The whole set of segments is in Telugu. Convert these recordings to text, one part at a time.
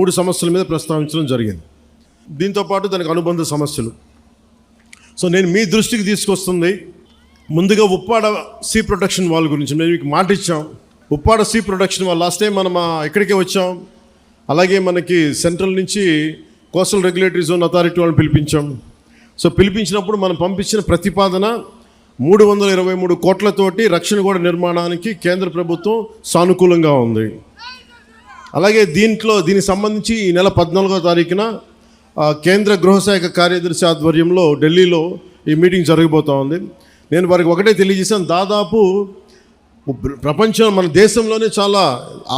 3 సమస్యల మీద ప్రస్తావించడం జరిగింది. దీంతోపాటు దానికి అనుబంధ సమస్యలు. సో నేను మీ దృష్టికి తీసుకొస్తుంది ముందుగా ఉప్పాడ సీ ప్రొటెక్షన్ వాల్ గురించి. మేము మీకు మాట ఇచ్చాం. Uppada sea protection wall last time మనం ఇక్కడికే వచ్చాం. అలాగే మనకి సెంట్రల్ నుంచి కోస్టల్ రెగ్యులేటరీ జోన్ అథారిటీ వాళ్ళని పిలిపించాం. సో పిలిపించినప్పుడు మనం పంపించిన ప్రతిపాదన 323 కోట్లతోటి రక్షణ గోడ నిర్మాణానికి కేంద్ర ప్రభుత్వం సానుకూలంగా ఉంది. అలాగే దీనికి సంబంధించి ఈ నెల 14వ తారీఖున కేంద్ర గృహశాఖ కార్యదర్శి ఆధ్వర్యంలో ఢిల్లీలో ఈ మీటింగ్ జరగబోతూ ఉంది. నేను వారికి ఒకటే తెలియజేశాను, దాదాపు ప్రపంచం మన దేశంలోనే చాలా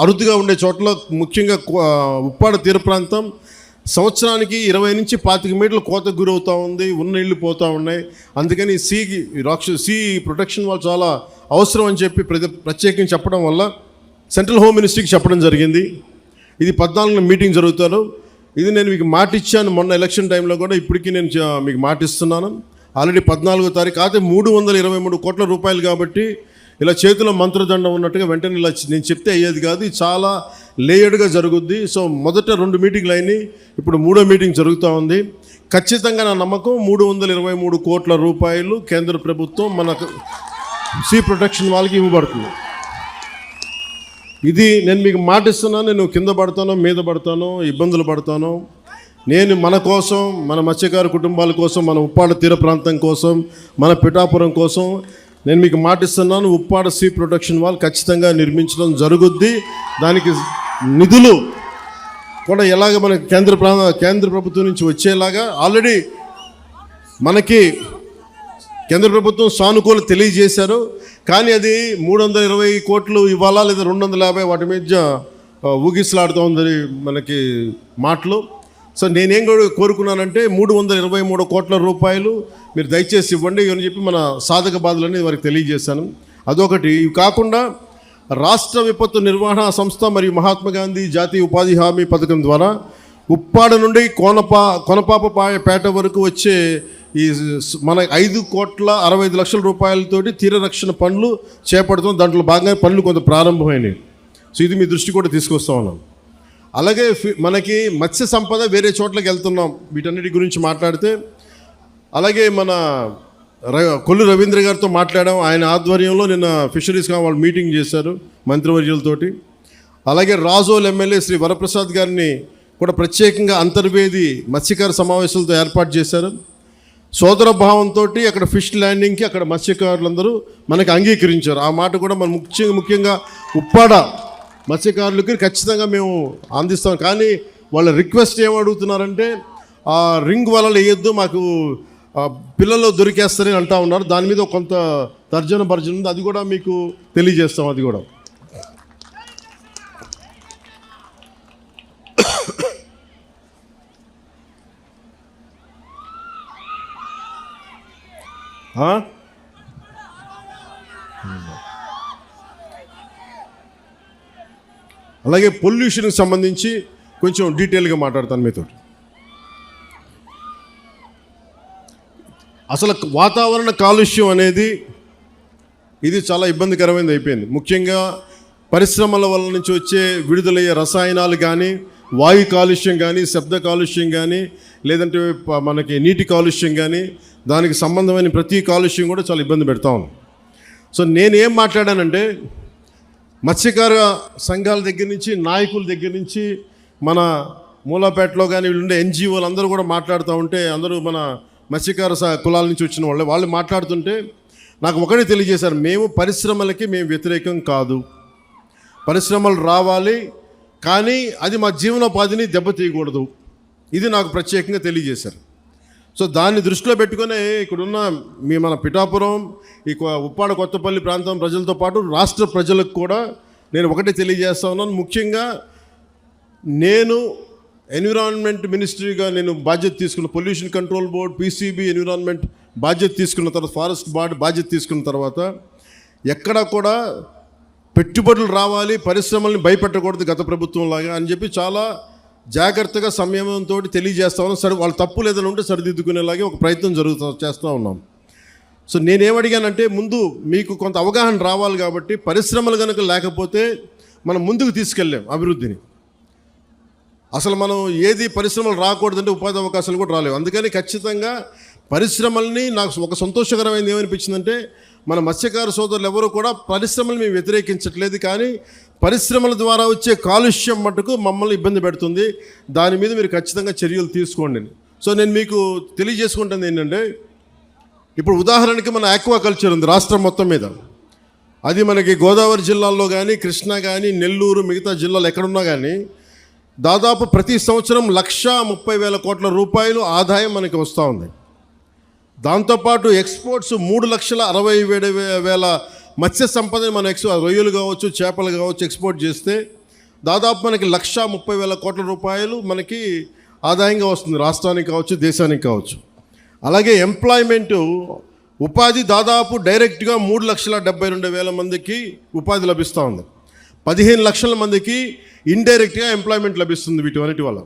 అరుదుగా ఉండే చోట్ల ముఖ్యంగా ఉప్పాడ తీర ప్రాంతం సంవత్సరానికి 20 నుంచి 25 మీటర్ల కోతకు గురవుతూ ఉంది. ఉన్న ఇళ్ళు పోతూ ఉన్నాయి. అందుకని సీ ప్రొటెక్షన్ వాళ్ళు చాలా అవసరం అని చెప్పి ప్రత్యేకంగా చెప్పడం వల్ల సెంట్రల్ హోమ్ మినిస్ట్రీకి చెప్పడం జరిగింది. ఇది 14న మీటింగ్ జరుగుతారు. ఇది నేను మీకు మాట ఇచ్చాను మొన్న ఎలక్షన్ టైంలో కూడా. ఇప్పటికీ నేను మీకు మాట ఇస్తున్నాను. ఆల్రెడీ 14వ తారీఖు అయితే 323 కోట్ల రూపాయలు కాబట్టి ఇలా చేతిలో మంత్రదండం ఉన్నట్టుగా వెంటనే ఇలా నేను చెప్తే అయ్యేది కాదు. ఇది చాలా లేయర్డ్గా జరుగుద్ది. సో మొదట 2 మీటింగ్లు అయినాయి, ఇప్పుడు 3వ మీటింగ్ జరుగుతూ ఉంది. ఖచ్చితంగా నా నమ్మకం 323 కోట్ల రూపాయలు కేంద్ర ప్రభుత్వం మనకు సీ ప్రొటెక్షన్ వాళ్ళకి ఇవ్వబడుతుంది. ఇది నేను మీకు మాట ఇస్తున్నాను. నేను కింద పడతానో మీద పడతానో ఇబ్బందులు పడతానో, నేను మన కోసం, మన మత్స్యకార కుటుంబాల కోసం, మన ఉప్పాడ తీర ప్రాంతం కోసం, మన పిఠాపురం కోసం నేను మీకు మాట ఇస్తున్నాను. ఉప్పాడ సీ ప్రొటెక్షన్ వాల్ ఖచ్చితంగా నిర్మించడం జరుగుద్ది. దానికి నిధులు కూడా ఎలాగ మన కేంద్ర ప్రభుత్వం నుంచి వచ్చేలాగా ఆల్రెడీ మనకి కేంద్ర ప్రభుత్వం సానుకూలత తెలియజేశారు. కానీ అది 320 కోట్లు ఇవ్వాలా లేదా 250 వాటి మీద ఊగిసలాడుతూ ఉంది మనకి మాటలు. సో నేనేం కోరుకున్నానంటే 323 కోట్ల రూపాయలు మీరు దయచేసి ఇవ్వండి అని చెప్పి మన సాధక బాధలన్నీ వారికి తెలియజేశాను. అదొకటి. ఇవి కాకుండా రాష్ట్ర విపత్తు నిర్వహణ సంస్థ మరియు మహాత్మా గాంధీ జాతీయ ఉపాధి హామీ పథకం ద్వారా ఉప్పాడ నుండి కొనపాపపేట వరకు వచ్చే ఈ మన 5,65,00,000 రూపాయలతోటి తీర రక్షణ పనులు చేపడుతాం. దాంట్లో భాగంగా పనులు కొంత ప్రారంభమైనవి. సో ఇది మీ దృష్టి కూడా తీసుకొస్తా ఉన్నాం. అలాగే మనకి మత్స్య సంపద వేరే చోట్లకి వెళ్తున్నాం. వీటన్నిటి గురించి మాట్లాడితే అలాగే మన కొల్లు రవీంద్ర గారితో మాట్లాడాం. ఆయన ఆధ్వర్యంలో నిన్న ఫిషరీస్ వాళ్ళు మీటింగ్ చేశారు మంత్రివర్యులతోటి. అలాగే రాజోల్ ఎమ్మెల్యే శ్రీ వరప్రసాద్ గారిని కూడా ప్రత్యేకంగా అంతర్వేది మత్స్యకార సమావేశాలతో ఏర్పాటు చేశారు. సోదర భావంతో అక్కడ ఫిష్ ల్యాండింగ్కి అక్కడ మత్స్యకారులందరూ మనకి అంగీకరించారు. ఆ మాట కూడా మనం ముఖ్యంగా ఉప్పాడ మత్స్యకారులకి ఖచ్చితంగా మేము అందిస్తాం. కానీ వాళ్ళ రిక్వెస్ట్ ఏమడుగుతున్నారంటే ఆ రింగ్ వలలు వేయొద్దు, మాకు పిల్లలు దొరికేస్తారని అంటూ ఉన్నారు. దాని మీద కొంత తర్జన భర్జన ఉంది. అది కూడా మీకు తెలియజేస్తాం. అది కూడా అలాగే పొల్యూషన్కి సంబంధించి కొంచెం డీటెయిల్గా మాట్లాడతాను మీతో. అసలు వాతావరణ కాలుష్యం అనేది ఇది చాలా ఇబ్బందికరమైనది అయిపోయింది. ముఖ్యంగా పరిశ్రమల వల్ల నుంచి వచ్చే విడుదలయ్యే రసాయనాలు కానీ, వాయు కాలుష్యం కానీ, శబ్ద కాలుష్యం కానీ, లేదంటే మనకి నీటి కాలుష్యం కానీ, దానికి సంబంధమైన ప్రతి కాలుష్యం కూడా చాలా ఇబ్బంది పెడతా ఉంది. సో నేనేం మాట్లాడానంటే మత్స్యకార సంఘాల దగ్గర నుంచి, నాయకుల దగ్గర నుంచి, మన మూలాపేటలో కానీ వీళ్ళుండే ఎన్జిఓలు అందరూ కూడా మాట్లాడుతూ ఉంటే, అందరూ మన మత్స్యకార కులాల నుంచి వచ్చిన వాళ్ళు మాట్లాడుతుంటే నాకు ఒకటే తెలియజేశారు, మేము పరిశ్రమలకి మేము వ్యతిరేకం కాదు, పరిశ్రమలు రావాలి, కానీ అది మా జీవనోపాధిని దెబ్బతీయకూడదు. ఇది నాకు ప్రత్యేకంగా తెలియజేశారు. సో దాన్ని దృష్టిలో పెట్టుకునే ఇక్కడున్న మన పిఠాపురం, ఈ ఉప్పాడ కొత్తపల్లి ప్రాంతం ప్రజలతో పాటు రాష్ట్ర ప్రజలకు కూడా నేను ఒకటే తెలియజేస్తా ఉన్నాను. ముఖ్యంగా నేను ఎన్విరాన్మెంట్ మినిస్ట్రీగా నేను బాధ్యత తీసుకున్న, pollution control board, PCB, environment బాధ్యత తీసుకున్న తర్వాత, ఫారెస్ట్ బార్డ్ బాధ్యత తీసుకున్న తర్వాత ఎక్కడా కూడా పెట్టుబడులు రావాలి, పరిశ్రమల్ని భయపెట్టకూడదు గత ప్రభుత్వం లాగా అని చెప్పి చాలా జాగ్రత్తగా సంయమనంతో తెలియజేస్తా ఉన్నాం. వాళ్ళు తప్పు లేదని ఉంటే సరిదిద్దుకునేలాగే ఒక ప్రయత్నం చేస్తూ ఉన్నాం. సో నేనేమడిగానంటే ముందు మీకు కొంత అవగాహన రావాలి కాబట్టి పరిశ్రమలు కనుక లేకపోతే మనం ముందుకు తీసుకెళ్ళాం అభివృద్ధిని. అసలు మనం ఏది పరిశ్రమలు రాకూడదంటే ఉపాధి అవకాశాలు కూడా రాలేవు. అందుకని ఖచ్చితంగా పరిశ్రమల్ని నాకు ఒక సంతోషకరమైనది ఏమనిపించిందంటే, మన మత్స్యకార సోదరులు ఎవరు కూడా పరిశ్రమలు మేము వ్యతిరేకించట్లేదు, కానీ పరిశ్రమల ద్వారా వచ్చే కాలుష్యం మటుకు మమ్మల్ని ఇబ్బంది పెడుతుంది. దాని మీద మీరు ఖచ్చితంగా చర్యలు తీసుకోండి. సో నేను మీకు తెలియజేసుకుంటుంది ఏంటంటే, ఇప్పుడు ఉదాహరణకి మన ఆక్వాకల్చర్ ఉంది రాష్ట్రం మొత్తం మీద. అది మనకి గోదావరి జిల్లాల్లో కానీ, కృష్ణా కానీ, నెల్లూరు, మిగతా జిల్లాలు ఎక్కడున్నా కానీ దాదాపు ప్రతి సంవత్సరం 1,30,000 కోట్ల రూపాయలు ఆదాయం మనకి వస్తూ ఉంది. దాంతోపాటు ఎక్స్పోర్ట్స్ 3,67,000 మత్స్య సంపదని మన రొయ్యలు కావచ్చు, చేపలు కావచ్చు ఎక్స్పోర్ట్ చేస్తే దాదాపు మనకి 1,30,000 కోట్ల రూపాయలు మనకి ఆదాయంగా వస్తుంది, రాష్ట్రానికి కావచ్చు, దేశానికి కావచ్చు. అలాగే ఎంప్లాయ్మెంటు, ఉపాధి దాదాపు డైరెక్ట్గా 3,72,000 మందికి ఉపాధి లభిస్తూ ఉంది. 15 లక్షల మందికి ఇండైరెక్ట్గా ఎంప్లాయ్మెంట్ లభిస్తుంది వీటి వల్ల.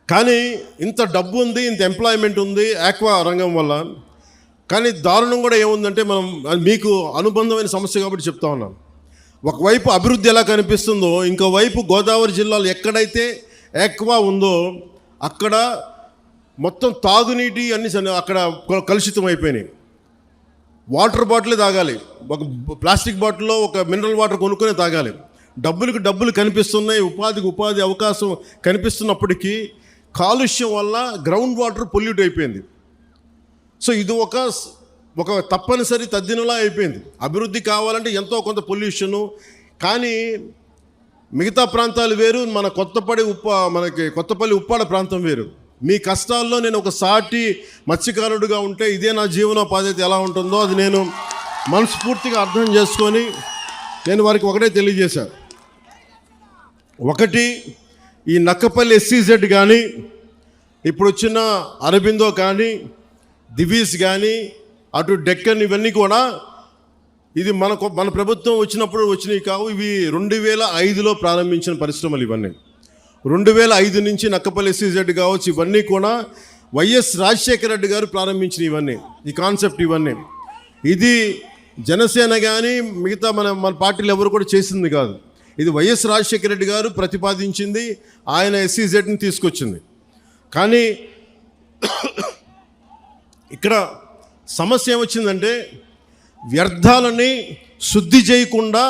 కానీ ఇంత డబ్బు ఉంది, ఇంత ఎంప్లాయ్మెంట్ ఉంది ఆక్వా రంగం వల్ల. కానీ దారుణం కూడా ఏముందంటే, మనం మీకు అనుబంధమైన సమస్య కాబట్టి చెప్తా ఉన్నాను. ఒకవైపు అభివృద్ధి ఎలా కనిపిస్తుందో, ఇంకోవైపు గోదావరి జిల్లాలో ఎక్కడైతే ఆక్వా ఉందో అక్కడ మొత్తం తాగునీటి అన్ని అక్కడ కలుషితం అయిపోయినాయి. వాటర్ బాటిలే తాగాలి, ఒక ప్లాస్టిక్ బాటిల్లో ఒక మినరల్ వాటర్ కొనుక్కొని తాగాలి. డబ్బులు కనిపిస్తున్నాయి, ఉపాధికి ఉపాధి అవకాశం కనిపిస్తున్నప్పటికీ కాలుష్యం వల్ల గ్రౌండ్ వాటర్ పొల్యూట్ అయిపోయింది. సో ఇది ఒక తప్పనిసరి తద్దినలా అయిపోయింది. అభివృద్ధి కావాలంటే ఎంతో కొంత పొల్యూషను. కానీ మిగతా ప్రాంతాలు వేరు, మనకి కొత్తపల్లి ఉప్పాడ ప్రాంతం వేరు. మీ కష్టాల్లో నేను ఒక సాటి మత్స్యకారుడిగా ఉంటే ఇదే నా జీవనోపాధి అయితే ఎలా ఉంటుందో అది నేను మనస్ఫూర్తిగా అర్థం చేసుకొని నేను వారికి ఒకటే తెలియజేశాను. ఒకటి, ఈ నక్కపల్లి SEZ కానీ, ఇప్పుడు వచ్చిన అరబిందో కానీ, దివీస్ కానీ, అటు డెక్కన్, ఇవన్నీ కూడా ఇది మన ప్రభుత్వం వచ్చినప్పుడు వచ్చినవి కావు. ఇవి 2005లో ప్రారంభించిన పరిశ్రమలు. ఇవన్నీ 2005 నుంచి నక్కపల్లి SEZ కావచ్చు, ఇవన్నీ కూడా వైఎస్ రాజశేఖర రెడ్డి గారు ప్రారంభించిన ఇవన్నీ, ఈ కాన్సెప్ట్ ఇవన్నీ. ఇది జనసేన కానీ మిగతా మన పార్టీలు ఎవరు కూడా చేసింది కాదు. ఇది వైఎస్ రాజశేఖర రెడ్డి గారు ప్రతిపాదించింది, ఆయన SEZని తీసుకొచ్చింది. కానీ ఇక్కడ సమస్య ఏమొచ్చిందంటే, వ్యర్థాలని శుద్ధి చేయకుండా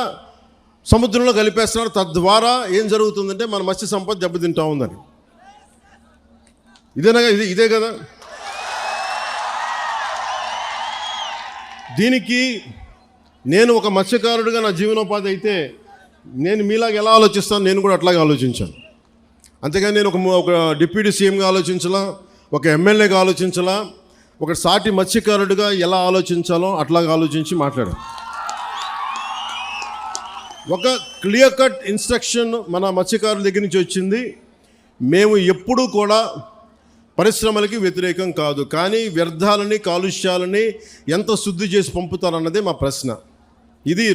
సముద్రంలో కలిపేస్తున్నారు. తద్వారా ఏం జరుగుతుందంటే మన మత్స్య సంపద దెబ్బతింటా ఉందని. ఇదే కదా. దీనికి నేను ఒక మత్స్యకారుడిగా నా జీవనోపాధి అయితే నేను మీలాగా ఎలా ఆలోచిస్తాను, నేను కూడా అట్లాగే ఆలోచించాను. అంతేగాని నేను ఒక డిప్యూటీ సీఎంగా ఆలోచించాలా, ఒక ఎమ్మెల్యేగా ఆలోచించాలా, ఒక సాటి మత్స్యకారుడిగా ఎలా ఆలోచించాలో అట్లాగా ఆలోచించి మాట్లాడాను. ఒక క్లియర్ కట్ ఇన్స్ట్రక్షన్ మన మత్స్యకారుల దగ్గర నుంచి వచ్చింది. మేము ఎప్పుడూ కూడా పరిశ్రమలకి వ్యతిరేకం కాదు, కానీ వ్యర్థాలని, కాలుష్యాలని ఎంత శుద్ధి చేసి పంపుతారన్నదే మా ప్రశ్న. ఇది